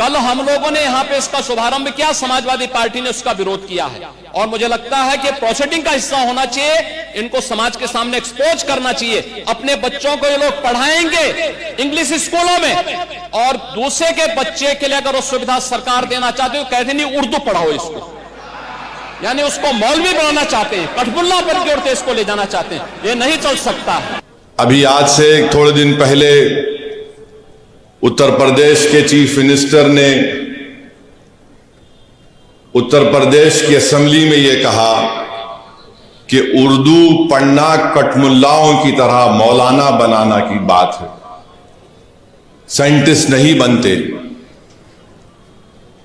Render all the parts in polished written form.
कल हम लोगों ने यहां पे इसका शुभारंभ किया, समाजवादी पार्टी ने उसका विरोध किया है और मुझे लगता है कि प्रोसीडिंग का हिस्सा होना चाहिए, इनको समाज के सामने एक्सपोज करना चाहिए। अपने बच्चों को ये लोग पढ़ाएंगे इंग्लिश स्कूलों में और दूसरे के बच्चे के लिए अगर वो सुविधा सरकार देना चाहते हो, कहते नहीं उर्दू पढ़ाओ इसको, यानी उसको मौलवी बनाना चाहते हैं, कठपुल्ला पर जोड़ते इसको ले जाना चाहते हैं। ये नहीं चल सकता। अभी आज से थोड़े दिन पहले उत्तर प्रदेश के चीफ मिनिस्टर ने उत्तर प्रदेश की असेंबली में यह कहा कि उर्दू पढ़ना कठमुल्लाओं की तरह मौलाना बनाना की बात है, साइंटिस्ट नहीं बनते।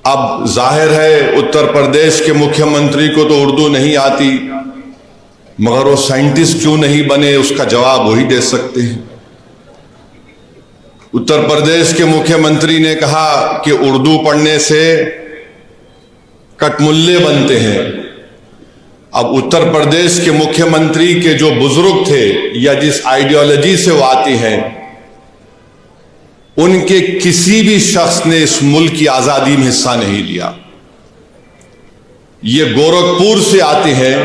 अब जाहिर है उत्तर प्रदेश के मुख्यमंत्री को तो उर्दू नहीं आती, मगर वो साइंटिस्ट क्यों नहीं बने, उसका जवाब वही दे सकते हैं। उत्तर प्रदेश के मुख्यमंत्री ने कहा कि उर्दू पढ़ने से कठमुल्ले बनते हैं। अब उत्तर प्रदेश के मुख्यमंत्री के जो बुजुर्ग थे या जिस आइडियोलॉजी से वो आती हैं, उनके किसी भी शख्स ने इस मुल्क की आजादी में हिस्सा नहीं लिया। ये गोरखपुर से आते हैं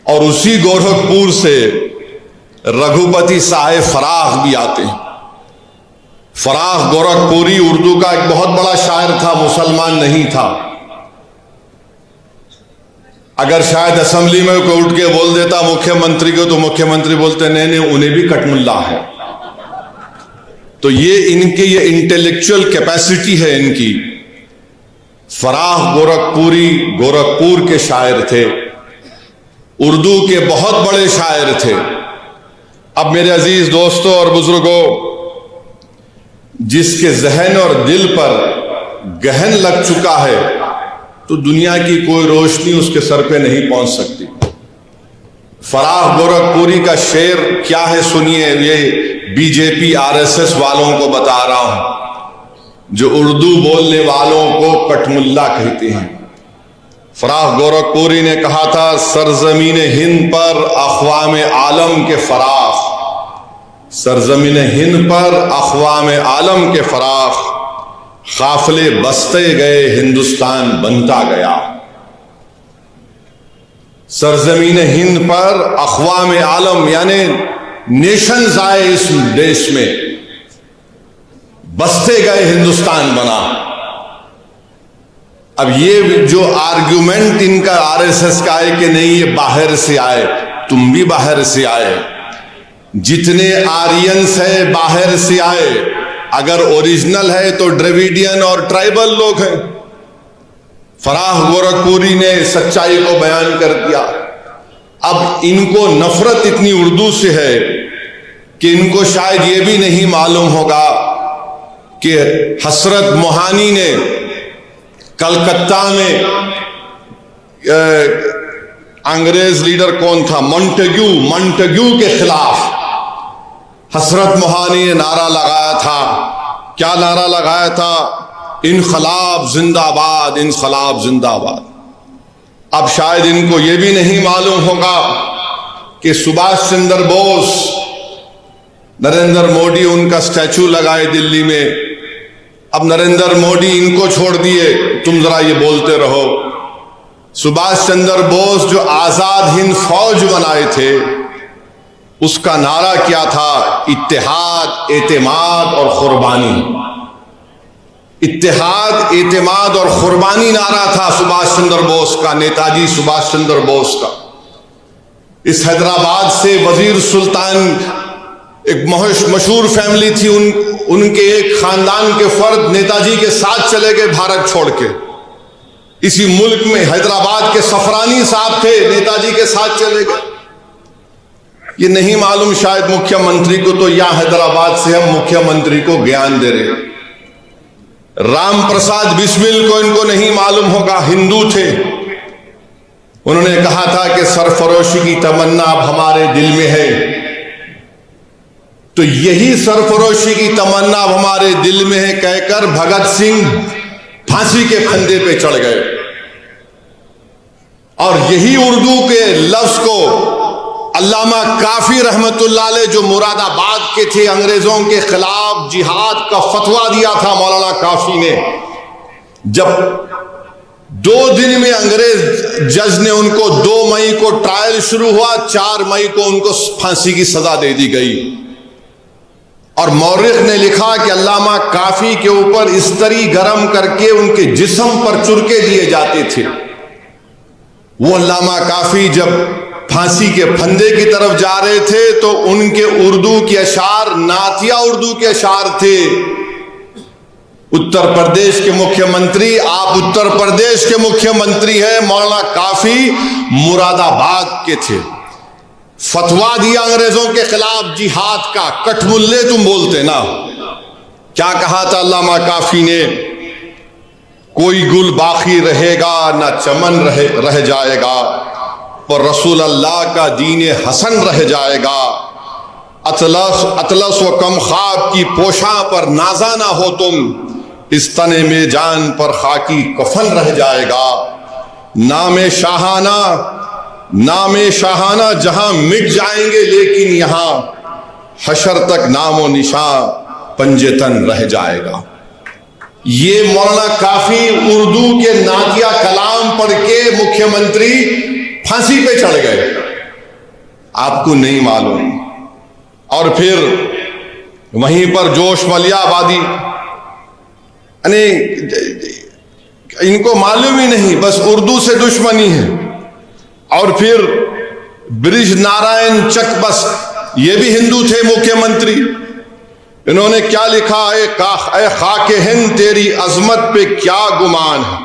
और उसी गोरखपुर से रघुपति साहेब फराख भी आते हैं। फराख गोरखपुरी उर्दू का एक बहुत बड़ा शायर था, मुसलमान नहीं था। अगर शायद असेंबली में कोई उठ के बोल देता मुख्यमंत्री को, तो मुख्यमंत्री बोलते नहीं नहीं उन्हें भी कठमुल्ला है। तो ये इनके ये इंटेलेक्चुअल कैपेसिटी है इनकी। फराख गोरखपुरी गोरखपुर के शायर थे, उर्दू के बहुत बड़े शायर थे। अब मेरे अजीज दोस्तों और बुजुर्गों, जिसके जहन और दिल पर गहन लग चुका है, तो दुनिया की कोई रोशनी उसके सर पे नहीं पहुंच सकती। फराख गोरखपुरी का शेर क्या है सुनिए, ये बीजेपी आरएसएस वालों को बता रहा हूं, जो उर्दू बोलने वालों को कठमुल्ला कहते हैं। फराख गोरखपुरी ने कहा था, सरजमीन हिंद पर अक़वाम आलम के फराख, सरजमीन हिंद पर अक़वाम आलम के फराख, काफिले बसते गए हिंदुस्तान बनता गया। सरजमीन हिंद पर अक़वाम आलम यानी नेशंस आए इस देश में, बसते गए हिंदुस्तान बना। अब ये जो आर्ग्यूमेंट इनका आरएसएस का है कि नहीं ये बाहर से आए, तुम भी बाहर से आए, जितने आर्यंस है बाहर से आए, अगर ओरिजिनल है तो द्रविडियन और ट्राइबल लोग हैं। फराख गोरखपुरी ने सच्चाई को बयान कर दिया। अब इनको नफरत इतनी उर्दू से है कि इनको शायद ये भी नहीं मालूम होगा कि हसरत मोहानी ने कलकत्ता में अंग्रेज लीडर कौन था, मॉन्टेग्यू के खिलाफ हसरत मोहानी ने नारा लगाया था। क्या नारा लगाया था? इनकलाब जिंदाबाद, इनकलाब जिंदाबाद। अब शायद इनको यह भी नहीं मालूम होगा कि सुभाष चंद्र बोस, नरेंद्र मोदी उनका स्टैचू लगाए दिल्ली में। अब नरेंद्र मोदी इनको छोड़ दिए, तुम जरा ये बोलते रहो। सुभाष चंद्र बोस जो आजाद हिंद फौज बनाए थे, उसका नारा क्या था? इत्तेहाद, एतेमाद और कुर्बानी। इत्तेहाद, एतेमाद और कुर्बानी नारा था सुभाष चंद्र बोस का, नेताजी सुभाष चंद्र बोस का। इस हैदराबाद से वजीर सुल्तान एक मशहूर फैमिली थी, उनके एक खानदान के फर्द नेताजी के साथ चले गए भारत छोड़ के। इसी मुल्क में हैदराबाद के सफरानी साहब थे, नेताजी के साथ चले गए। ये नहीं मालूम शायद मुख्यमंत्री को, तो यहां हैदराबाद से हम मुख्यमंत्री को ज्ञान दे रहे। राम प्रसाद बिस्मिल को इनको नहीं मालूम होगा, हिंदू थे। उन्होंने कहा था कि सरफरोशी की तमन्ना अब हमारे दिल में है। तो यही सरफरोशी की तमन्ना अब हमारे दिल में है कहकर भगत सिंह फांसी के फंदे पे चढ़ गए। और यही उर्दू के लफ्ज को अल्लामा काफी रहमतुल्लाह अलैह जो मुरादाबाद के थे, अंग्रेजों के खिलाफ जिहाद का फतवा दिया था मौलाना काफी ने। जब 2 दिन में अंग्रेज जज ने उनको 2 मई को ट्रायल शुरू हुआ, 4 मई को उनको फांसी की सजा दे दी गई। और मौरिख ने लिखा कि अल्लामा काफी के ऊपर इस्तरी गरम करके उनके जिस्म पर चुरके दिए जाते थे। वो अल्लामा काफी जब फांसी के फंदे की तरफ जा रहे थे तो उनके उर्दू के अशार नातिया उर्दू के अशार थे। उत्तर प्रदेश के मुख्यमंत्री, आप उत्तर प्रदेश के मुख्यमंत्री हैं, मौलाना काफी मुरादाबाद के थे। फतवा दिया अंग्रेजों के खिलाफ जिहाद का, कठमुल्ले तुम बोलते ना। क्या कहा था अल्लामा काफी ने? कोई गुल बाकी रहेगा ना चमन रह जाएगा, पर रसूल अल्लाह का दीन हसन रह जाएगा। अतलस व कम ख्वाब की पोशा पर नाजा ना हो तुम, इस तने में जान पर खाकी कफन रह जाएगा। नामे शाहाना जहां मिट जाएंगे, लेकिन यहां हशर तक नामो निशां पंजेतन रह जाएगा। ये मौलाना काफी उर्दू के नातिया कलाम पढ़ के मुख्यमंत्री फांसी पे चढ़ गए, आपको नहीं मालूम। और फिर वहीं पर जोश मलिया आबादी, यानी इनको मालूम ही नहीं, बस उर्दू से दुश्मनी है। और फिर ब्रिज नारायण चकबस, ये भी हिंदू थे मुख्यमंत्री। इन्होंने क्या लिखा है? ए खाके हिंद तेरी अजमत पे क्या गुमान है,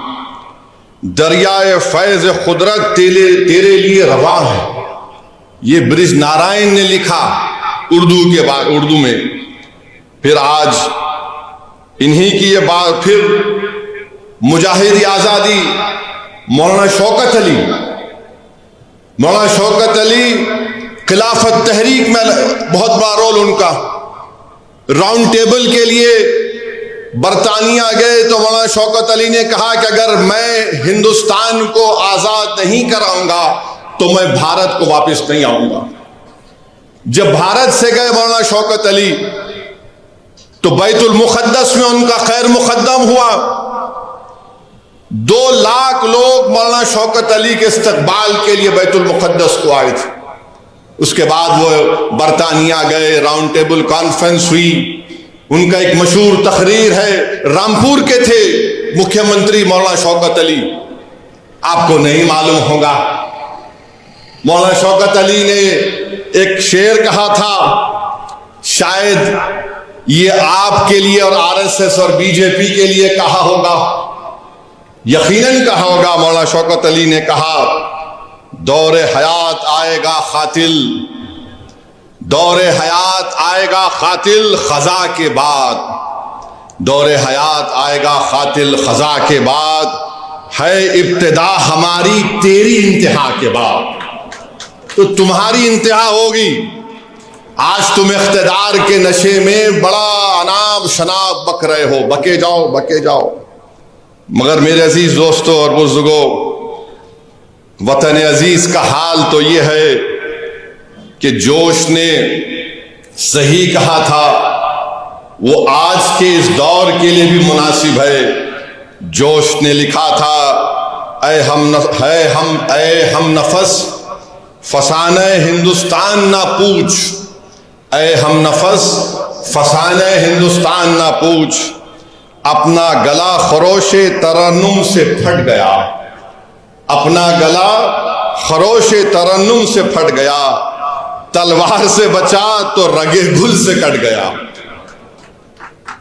दरियाए फैज खुदरत तेरे लिए रवा है। ये ब्रिज नारायण ने लिखा उर्दू में। फिर आज इन्हीं की ये बात, फिर मुजाहिद आजादी मौलाना शौकत अली खिलाफत तहरीक में बहुत बड़ा रोल उनका। राउंड टेबल के लिए बरतानिया गए तो मौलाना शौकत अली ने कहा कि अगर मैं हिंदुस्तान को आजाद नहीं कराऊंगा तो मैं भारत को वापस नहीं आऊंगा। जब भारत से गए मौलाना शौकत अली तो बैतुल मुक़द्दस में उनका खैर मुक़द्दम हुआ। 2 लाख लोग मौलाना शौकत अली के इस्तकबाल के लिए बैतुल मुक़द्दस को आए थे। उसके बाद वो बरतानिया गए, राउंड टेबल कॉन्फ्रेंस हुई। उनका एक मशहूर तकरीर है, रामपुर के थे मुख्यमंत्री मौलाना शौकत अली, आपको नहीं मालूम होगा। मौलाना शौकत अली ने एक शेर कहा था, शायद ये आपके लिए और आरएसएस और बीजेपी के लिए कहा होगा, यकीनन कहा होगा। मौलाना शौकत अली ने कहा, दौरे हयात आएगा खातिल, दौरे हयात आएगा खातिल खजा के बाद, दौरे हयात आएगा खातिल खजा के बाद, है इब्तिदा हमारी तेरी इंतहा के बाद। तो तुम्हारी इंतहा होगी। आज तुम इख्तिदार के नशे में बड़ा अनाब शनाब बक रहे हो, बके जाओ। मगर मेरे अजीज दोस्तों और बुजुर्गों, वतन अजीज का हाल तो ये है कि जोश ने सही कहा था, वो आज के इस दौर के लिए भी मुनासिब है। जोश ने लिखा था, ऐ हम नफस फसाने हिंदुस्तान ना पूछ, ऐ हम नफस फसाने हिंदुस्तान ना पूछ, अपना गला खरोशे तरन्नुम से फट गया, अपना गला खरोशे तरन्नुम से फट गया, तलवार से बचा तो रगे गुल से कट गया।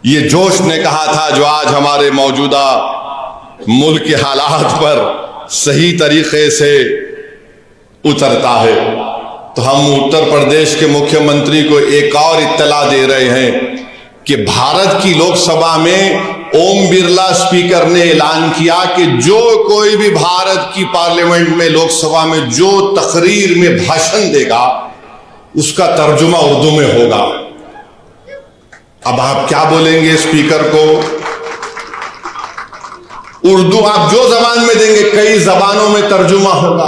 ये जोश ने कहा था, जो आज हमारे मौजूदा मुल्क के हालात पर सही तरीके से उतरता है। तो हम उत्तर प्रदेश के मुख्यमंत्री को एक और इत्तला दे रहे हैं कि भारत की लोकसभा में ओम बिरला स्पीकर ने ऐलान किया कि जो कोई भी भारत की पार्लियामेंट में, लोकसभा में जो तकरीर में भाषण देगा उसका तर्जुमा उर्दू में होगा। अब आप क्या बोलेंगे स्पीकर को? उर्दू आप जो जबान में देंगे, कई जबानों में तर्जुमा होगा।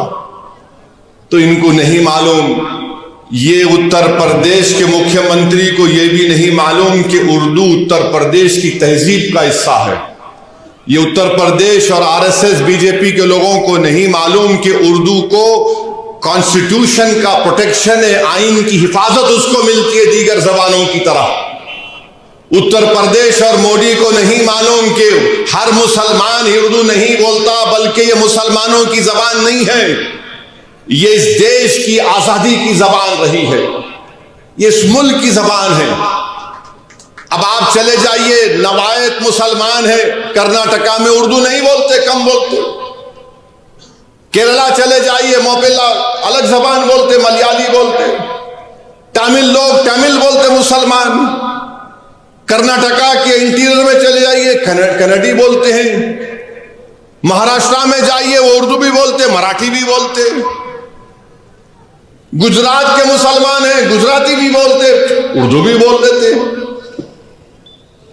तो इनको नहीं मालूम ये उत्तर प्रदेश के मुख्यमंत्री को यह भी नहीं मालूम कि उर्दू उत्तर प्रदेश की तहजीब का हिस्सा है। ये उत्तर प्रदेश और आरएसएस बीजेपी के लोगों को नहीं मालूम कि उर्दू को कॉन्स्टिट्यूशन का प्रोटेक्शन है, आइन की हिफाजत उसको मिलती है दीगर जबानों की तरह। उत्तर प्रदेश और मोदी को नहीं मालूम कि हर मुसलमान ही उर्दू नहीं बोलता, बल्कि ये मुसलमानों की जबान नहीं है, ये इस देश की आजादी की जबान रही है, ये इस मुल्क की जबान है। अब आप चले जाइए, नवायत मुसलमान है, कर्नाटका में उर्दू नहीं बोलते, कम बोलते। केरला चले जाइए, मोपिला अलग जबान बोलते, मलयाली बोलते। तमिल लोग तमिल बोलते, मुसलमान। कर्नाटका के इंटीरियर में चले जाइए, कन्नड़ी बोलते हैं। महाराष्ट्र में जाइए, वो उर्दू भी बोलते, मराठी भी बोलते। गुजरात के मुसलमान हैं, गुजराती भी बोलते, उर्दू भी बोल देते।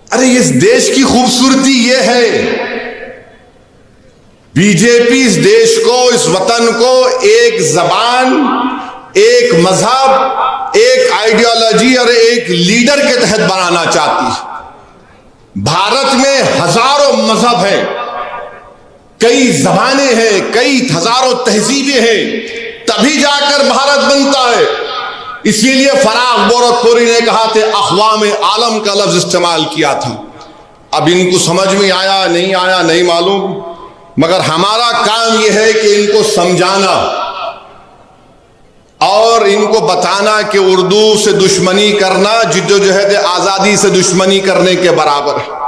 अरे इस देश की खूबसूरती ये है, बीजेपी इस देश को, इस वतन को एक जबान, एक मजहब, एक आइडियोलॉजी और एक लीडर के तहत बनाना चाहती है। भारत में हजारों मजहब हैं, कई जबानें हैं, कई हजारों तहजीबें हैं, तभी जाकर भारत बनता है। इसीलिए फराग गोरखपुरी ने कहा थे, अक़वाम आलम का लफ्ज इस्तेमाल किया था। अब इनको समझ में आया नहीं आया नहीं मालूम, मगर हमारा काम यह है कि इनको समझाना और इनको बताना कि उर्दू से दुश्मनी करना जिद्दोजहद आजादी से दुश्मनी करने के बराबर है।